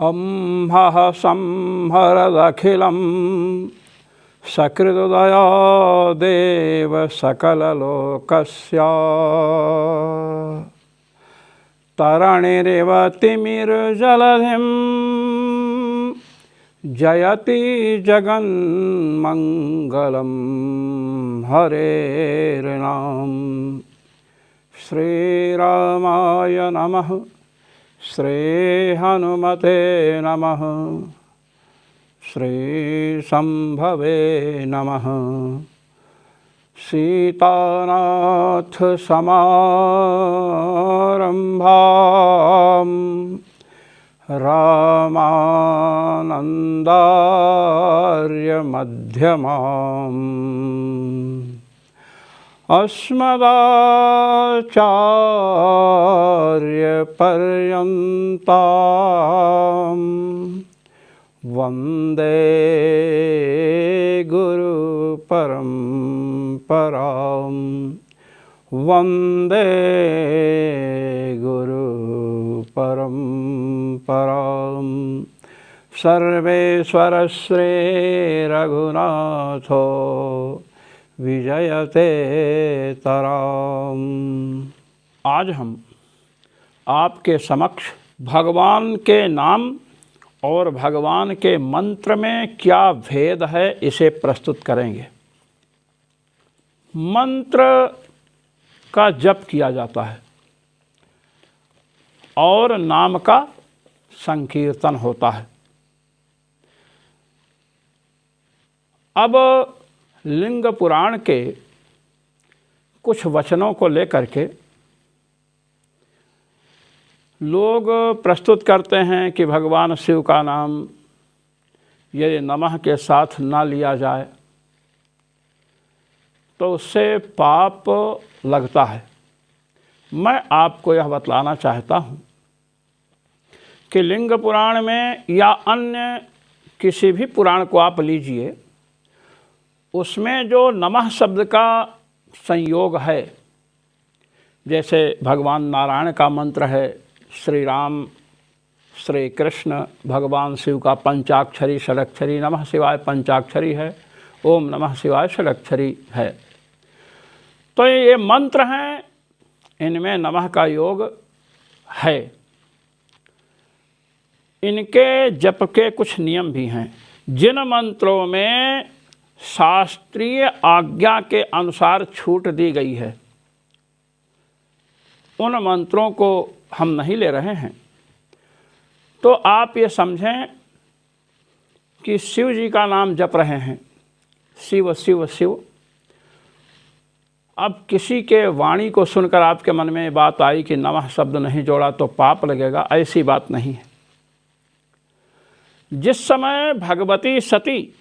अम्हः संहरदखिलं सकृदुदया देव सकललोकस्य तरणिरिव तिमिर्जलधिं जयति जगन्मङ्गलं हरेर्नाम। श्रीरामाय नमः। श्रीहनुमते नमः। श्रीशम्भवे नमः। सीतानाथ समारम्भां रामानन्दार्य मध्यमाम् अस्मदाचार्यपर्यन्तां वन्दे गुरुपरम्परां। वन्दे गुरुपरम्परां। सर्वेश्वर श्री रघुनाथो विजयते तराम। आज हम आपके समक्ष भगवान के नाम और भगवान के मंत्र में क्या भेद है इसे प्रस्तुत करेंगे। मंत्र का जप किया जाता है और नाम का संकीर्तन होता है। अब लिंग पुराण के कुछ वचनों को लेकर के लोग प्रस्तुत करते हैं कि भगवान शिव का नाम यदि नमः के साथ ना लिया जाए तो उससे पाप लगता है। मैं आपको यह बतलाना चाहता हूँ कि लिंग पुराण में या अन्य किसी भी पुराण को आप लीजिए, उसमें जो नमः शब्द का संयोग है, जैसे भगवान नारायण का मंत्र है श्री राम, श्री कृष्ण, भगवान शिव का पंचाक्षरी षडक्षरी नमः शिवाय पंचाक्षरी है, ओम नमः शिवाय षडक्षरी है। तो ये मंत्र हैं, इनमें नमः का योग है। इनके जप के कुछ नियम भी हैं। जिन मंत्रों में शास्त्रीय आज्ञा के अनुसार छूट दी गई है उन मंत्रों को हम नहीं ले रहे हैं। तो आप ये समझें कि शिव जी का नाम जप रहे हैं, शिव शिव शिव। अब किसी के वाणी को सुनकर आपके मन में बात आई कि नमः शब्द नहीं जोड़ा तो पाप लगेगा, ऐसी बात नहीं है। जिस समय भगवती सती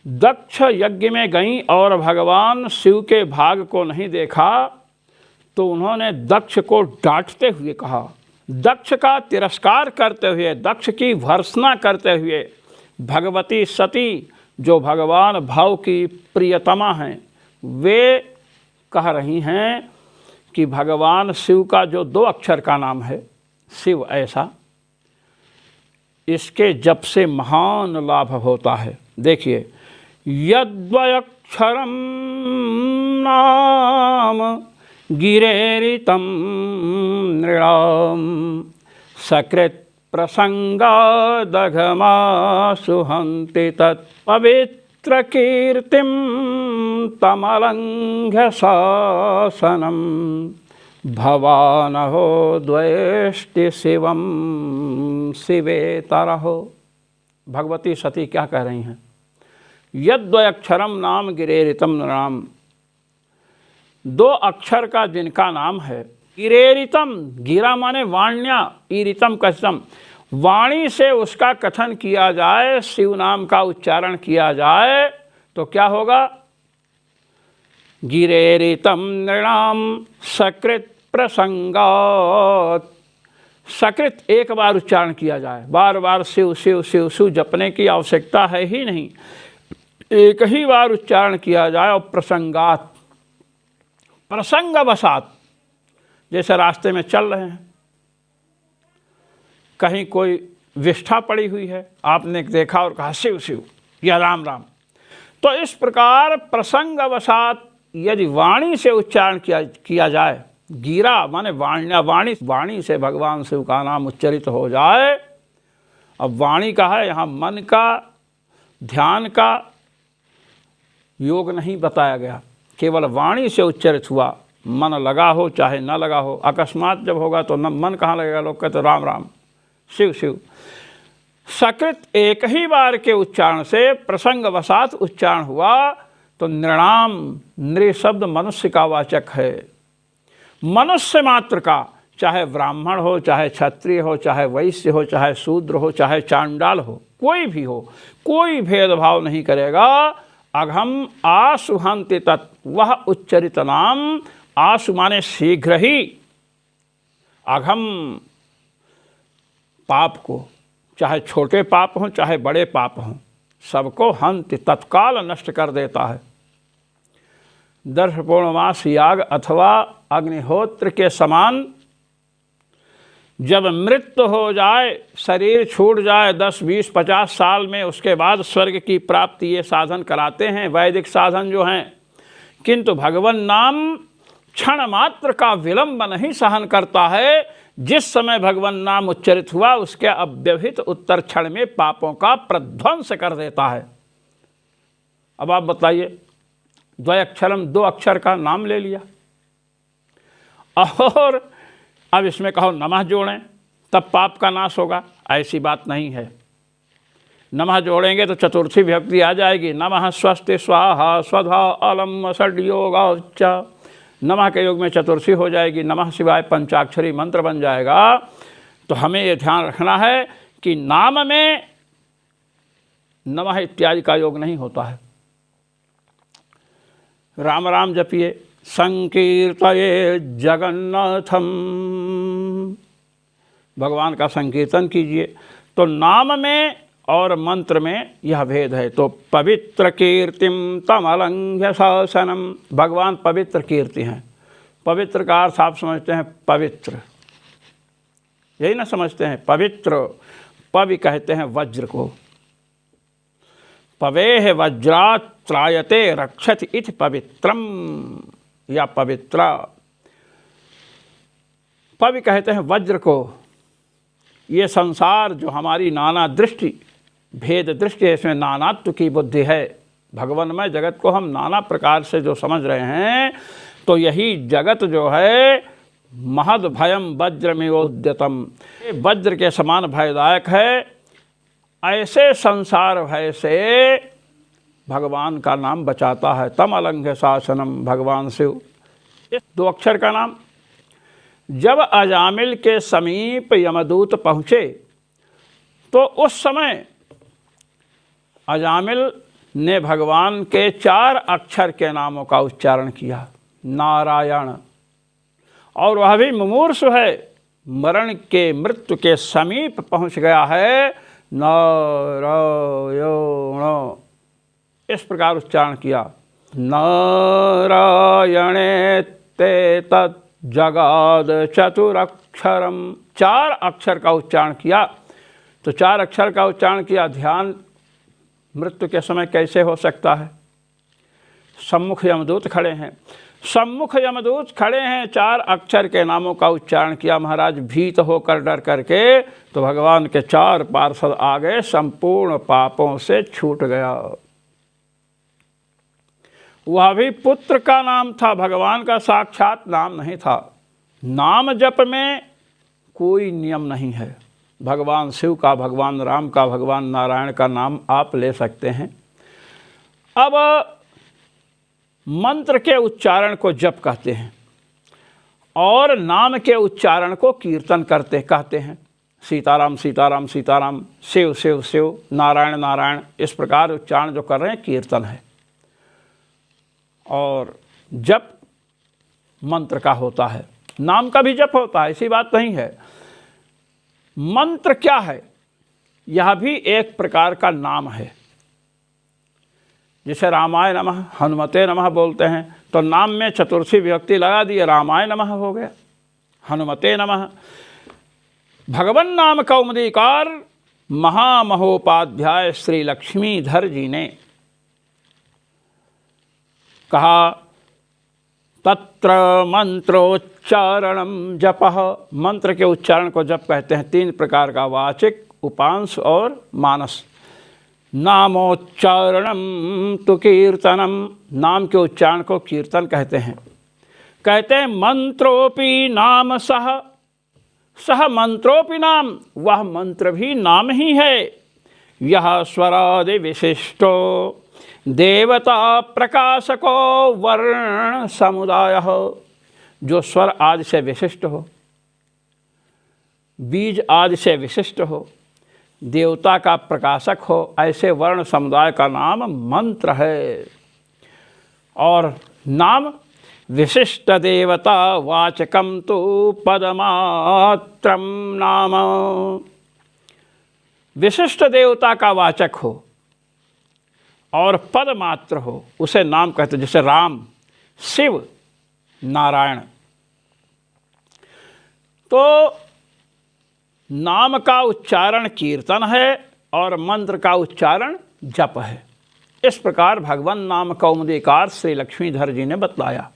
दक्ष यज्ञ में गईं और भगवान शिव के भाग को नहीं देखा तो उन्होंने दक्ष को डांटते हुए कहा, दक्ष का तिरस्कार करते हुए, दक्ष की भर्त्सना करते हुए भगवती सती जो भगवान भाव की प्रियतमा हैं, वे कह रही हैं कि भगवान शिव का जो 2 अक्षर का नाम है शिव, ऐसा इसके जप से महान लाभ होता है। देखिए, यद्वयक्षरं नाम गिरेरितं नृणां सकृत् प्रसंगादघमासु हन्ति तत् पवित्रकीर्तिं तमलङ्घ्य शासनं भवानहो द्वेष्टि शिवं शिवेतरहो। भगवती सती क्या कह रही हैं? यद्वयक्षरम नाम गिरेरितम नाम, 2 अक्षर का जिनका नाम है गिरेरितम, गिरा माने वाण्या, ईरितम कथम, वाणी से उसका कथन किया जाए, शिव नाम का उच्चारण किया जाए तो क्या होगा? गिरेरितम नृणाम सकृत प्रसंगात्। सकृत एक बार उच्चारण किया जाए, बार बार शिव शिव शिव शिव जपने की आवश्यकता है ही नहीं, एक ही बार उच्चारण किया जाए। और प्रसंगात, प्रसंगवशात, जैसे रास्ते में चल रहे हैं, कहीं कोई विष्ठा पड़ी हुई है, आपने देखा और कहा शिव शिव या राम राम। तो इस प्रकार प्रसंगवशात यदि वाणी से उच्चारण किया जाए, गिरा माने वाणी से भगवान शिव का नाम उच्चरित हो जाए। अब वाणी का है, यहाँ मन का ध्यान का योग नहीं बताया गया, केवल वाणी से उच्चरित हुआ। मन लगा हो चाहे न लगा हो, अकस्मात जब होगा तो न मन कहाँ लगेगा, लोग कहते राम राम शिव शिव। सकृत एक ही बार के उच्चारण से प्रसंगवशात उच्चारण हुआ तो नृणाम, नृ शब्द मनुष्य का वाचक है। मनुष्य मात्र का, चाहे ब्राह्मण हो, चाहे क्षत्रिय हो, चाहे वैश्य हो, चाहे शूद्र हो, चाहे चांडाल हो, कोई भी हो, कोई भेदभाव नहीं करेगा। अघम आशु हन्ति तत्, वह उच्चरित नाम, आशु माने शीघ्र ही, अघम पाप को, चाहे छोटे पाप हों चाहे बड़े पाप हों, सबको हन्ति तत्काल नष्ट कर देता है। दर्श पूर्णमास याग अथवा अग्निहोत्र के समान जब मृत्यु हो जाए, शरीर छूट जाए 10, 20, 50 साल में, उसके बाद स्वर्ग की प्राप्ति ये साधन कराते हैं, वैदिक साधन जो हैं। किंतु भगवान नाम क्षण मात्र का विलंब नहीं सहन करता है। जिस समय भगवान नाम उच्चरित हुआ उसके अव्यवहित उत्तर क्षण में पापों का प्रध्वंस कर देता है। अब आप बताइए, द्वयक्षरम, 2 अक्षर का नाम ले लिया और अब इसमें कहो नमः जोड़ें तब पाप का नाश होगा, ऐसी बात नहीं है। नमः जोड़ेंगे तो चतुर्थी विभक्ति आ जाएगी, नमः स्वस्ति स्वाहा स्वधा अलम षड्योगाच्च, नमः के योग में चतुर्थी हो जाएगी, नमः शिवाय पंचाक्षरी मंत्र बन जाएगा। तो हमें ये ध्यान रखना है कि नाम में नमः इत्यादि का योग नहीं होता है। राम राम जपिए, संकीर्तये जगन्नाथम, भगवान का संकीर्तन कीजिए। तो नाम में और मंत्र में यह भेद है। तो पवित्र कीर्तिम तमलंघ्य शासनम, भगवान पवित्र कीर्ति हैं। पवित्र का अर्थ आप समझते हैं पवित्र, यही ना समझते हैं पवित्र। पवि कहते हैं वज्र को, पवेह वज्रात् त्रायते रक्षति इति पवित्रम, या पवित्रा। पवि कहते हैं वज्र को। ये संसार जो हमारी नाना दृष्टि, भेद दृष्टि है, इसमें नानात्व की बुद्धि है। भगवानमय जगत को हम नाना प्रकार से जो समझ रहे हैं, तो यही जगत जो है महद भयम वज्रमिवोद्यतम, वज्र के समान भयदायक है। ऐसे संसार भय से भगवान का नाम बचाता है। तम अलंघ्य शासनम, भगवान शिव। इस 2 अक्षर का नाम। जब अजामिल के समीप यमदूत पहुँचे तो उस समय अजामिल ने भगवान के 4 अक्षर के नामों का उच्चारण किया, नारायण। और वह भी मुमूर्षु है, मरण के, मृत्यु के समीप पहुँच गया है, नारायण, इस प्रकार उच्चारण किया। नारायणे ते तत् जगाद चतुरक्षरम, 4 अक्षर का उच्चारण किया। तो 4 अक्षर का उच्चारण किया। ध्यान मृत्यु के समय कैसे हो सकता है? सम्मुख यमदूत खड़े हैं, सम्मुख यमदूत खड़े हैं, 4 अक्षर के नामों का उच्चारण किया। महाराज भीत होकर डर करके तो भगवान के 4 पार्षद आ गए, संपूर्ण पापों से छूट गया। वह भी पुत्र का नाम था, भगवान का साक्षात नाम नहीं था। नाम जप में कोई नियम नहीं है। भगवान शिव का, भगवान राम का, भगवान नारायण का नाम आप ले सकते हैं। अब मंत्र के उच्चारण को जप कहते हैं और नाम के उच्चारण को कीर्तन कहते हैं। सीताराम सीताराम सीताराम, शिव शिव शिव, नारायण नारायण, इस प्रकार उच्चारण जो कर रहे हैं कीर्तन है। और जप मंत्र का होता है, नाम का भी जप होता है, ऐसी बात नहीं है। मंत्र क्या है? यह भी एक प्रकार का नाम है। जिसे रामाय नमः, हनुमते नमः बोलते हैं, तो नाम में चतुर्थी विभक्ति लगा दी, रामाय नमः हो गया, हनुमते नमः। भगवन नाम कौमुदीकार महामहोपाध्याय श्री लक्ष्मीधर जी ने कहा, तत्र मंत्रोच्चारणम जपः, मंत्र के उच्चारण को जप कहते हैं। 3 प्रकार का, वाचिक, उपांश और मानस। नामोच्चारणम तु कीर्तनम, नाम के उच्चारण को कीर्तन कहते हैं। कहते हैं मंत्रोपि नाम सह, सह मंत्रोपि नाम, वह मंत्र भी नाम ही है। यह स्वरादि विशिष्टो देवता प्रकाशको वर्ण समुदाय, जो स्वर आदि से विशिष्ट हो, बीज आदि से विशिष्ट हो, देवता का प्रकाशक हो, ऐसे वर्ण समुदाय का नाम मंत्र है। और नाम विशिष्ट देवता वाचकम तो पदमात्रम नाम, विशिष्ट देवता का वाचक हो और पद मात्र हो, उसे नाम कहते हैं। जैसे राम, शिव, नारायण। तो नाम का उच्चारण कीर्तन है और मंत्र का उच्चारण जप है। इस प्रकार भगवान नाम कौमुदीकार श्री लक्ष्मीधर जी ने बतलाया।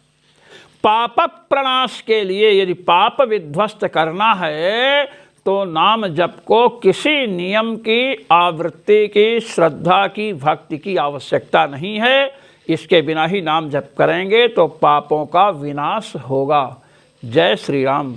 पाप प्रणाश के लिए यदि पाप विध्वस्त करना है तो नाम जप को किसी नियम की, आवृत्ति की, श्रद्धा की, भक्ति की आवश्यकता नहीं है। इसके बिना ही नाम जप करेंगे तो पापों का विनाश होगा। जय श्री राम।